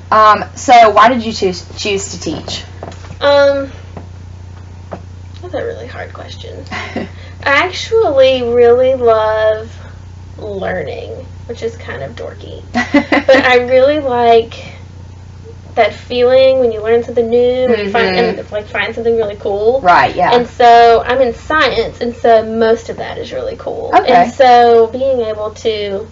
So why did you choose to teach? That's a really hard question. I actually really love learning, which is kind of dorky. But I really like that feeling when you learn something new and you find something really cool. Right, yeah. And so I'm in science, and so most of that is really cool. Okay. And so being able to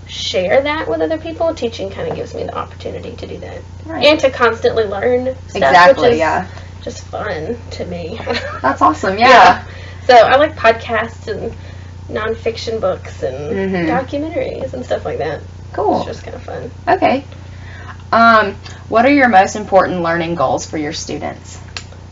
share that with other people, teaching kind of gives me the opportunity to do that. Right. And to constantly learn stuff, exactly, which is yeah. just fun to me. That's awesome, yeah. So I like podcasts and nonfiction books and documentaries and stuff like that. Cool. It's just kind of fun. Okay. What are your most important learning goals for your students?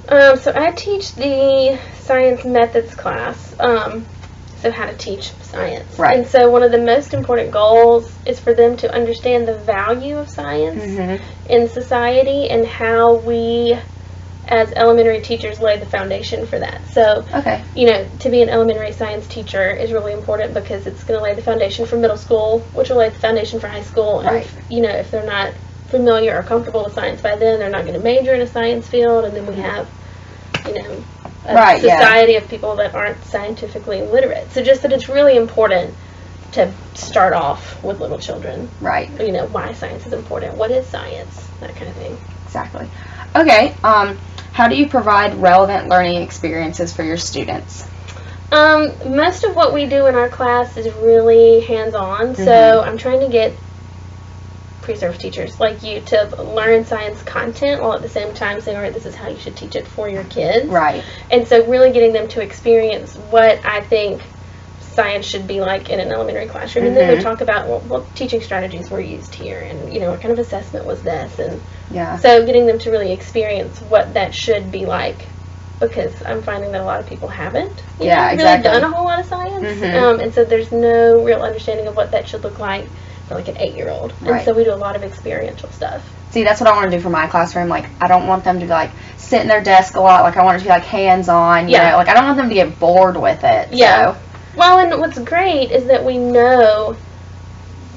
So I teach the science methods class, so how to teach science. Right. And so one of the most important goals is for them to understand the value of science in society and how we as elementary teachers lay the foundation for that. So, to be an elementary science teacher is really important because it's going to lay the foundation for middle school, which will lay the foundation for high school. Right. And if they're not familiar or comfortable with science by then, they're not going to major in a science field, and then we have, a society of people that aren't scientifically literate. So just that it's really important to start off with little children. Right. Why science is important. What is science? That kind of thing. Exactly. Okay. How do you provide relevant learning experiences for your students? Most of what we do in our class is really hands-on, so I'm trying to get pre-service teachers like you to learn science content while at the same time saying, all right, this is how you should teach it for your kids. Right. And so really getting them to experience what I think science should be like in an elementary classroom. And then we talk about what teaching strategies were used here and, what kind of assessment was this. And so getting them to really experience what that should be like, because I'm finding that a lot of people haven't really done a whole lot of science. And so there's no real understanding of what that should look like for like an 8-year-old. Right. And so we do a lot of experiential stuff. See, that's what I want to do for my classroom. Like, I don't want them to like sit in their desk a lot. Like, I want it to be like hands-on. You know? Like, I don't want them to get bored with it. Yeah. So. Well, and what's great is that we know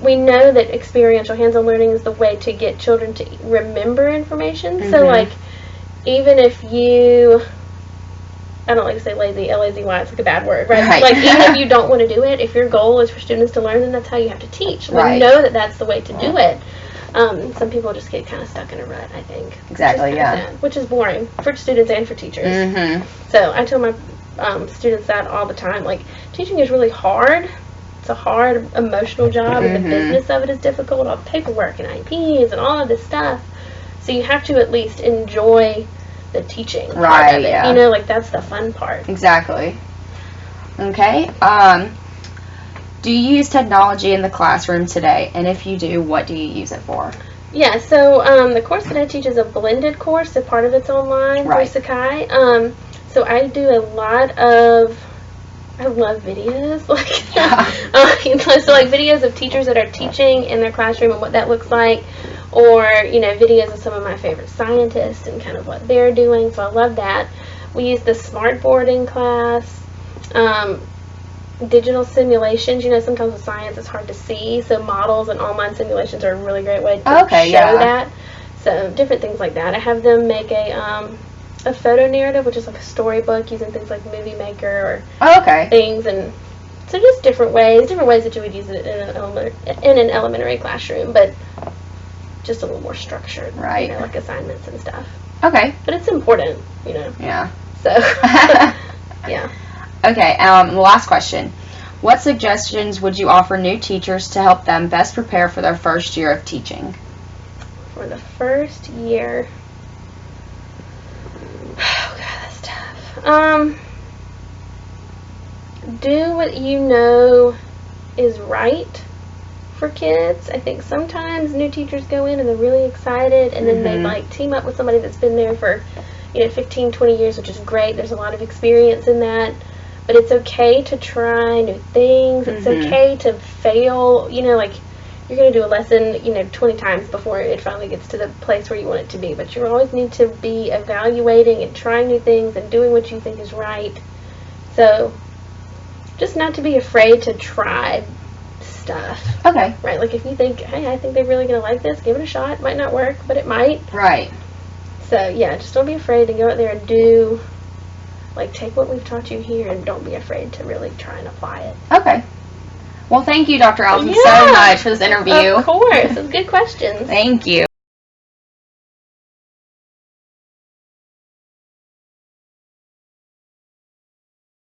that experiential hands-on learning is the way to get children to remember information. So, like, even if you, I don't like to say lazy, L-A-Z-Y, it's like a bad word, right? Like, even if you don't want to do it, if your goal is for students to learn, then that's how you have to teach. We know that that's the way to do it. Some people just get kind of stuck in a rut, I think. Exactly, Which is boring for students and for teachers. So I tell my students that all the time. Like, teaching is really hard. It's a hard, emotional job, and the business of it is difficult. All the paperwork and IEPs and all of this stuff. So you have to at least enjoy the teaching part of it. Yeah. Like, that's the fun part. Exactly. Okay. Do you use technology in the classroom today? And if you do, what do you use it for? Yeah, so the course that I teach is a blended course, so part of it's online through Sakai. So I do a lot of, I love videos, so like videos of teachers that are teaching in their classroom and what that looks like, or videos of some of my favorite scientists and kind of what they're doing. So I love that. We use the smartboard in class. Digital simulations, sometimes with science it's hard to see, so models and online simulations are a really great way to show that. So different things like that. I have them make a photo narrative, which is like a storybook using things like Movie Maker or things, and so just different ways that you would use it in an elementary classroom, but just a little more structured, like assignments and stuff. Okay. But it's important, Yeah. So, yeah. Okay, last question. What suggestions would you offer new teachers to help them best prepare for their first year of teaching? For the first year, oh god, that's tough. Do what you know is right for kids. I think sometimes new teachers go in and they're really excited, and then they like team up with somebody that's been there for 15, 20 years, which is great. There's a lot of experience in that. But it's okay to try new things. It's okay to fail. Like, you're going to do a lesson, 20 times before it finally gets to the place where you want it to be. But you always need to be evaluating and trying new things and doing what you think is right. So, just not to be afraid to try stuff. Okay. Right? Like, if you think, hey, I think they're really going to like this, give it a shot. It might not work, but it might. Right. So, yeah, just don't be afraid to go out there and do, like, take what we've taught you here and don't be afraid to really try and apply it. Okay. Well, thank you, Dr. Allison, so much for this interview. Of course. It's good questions. Thank you.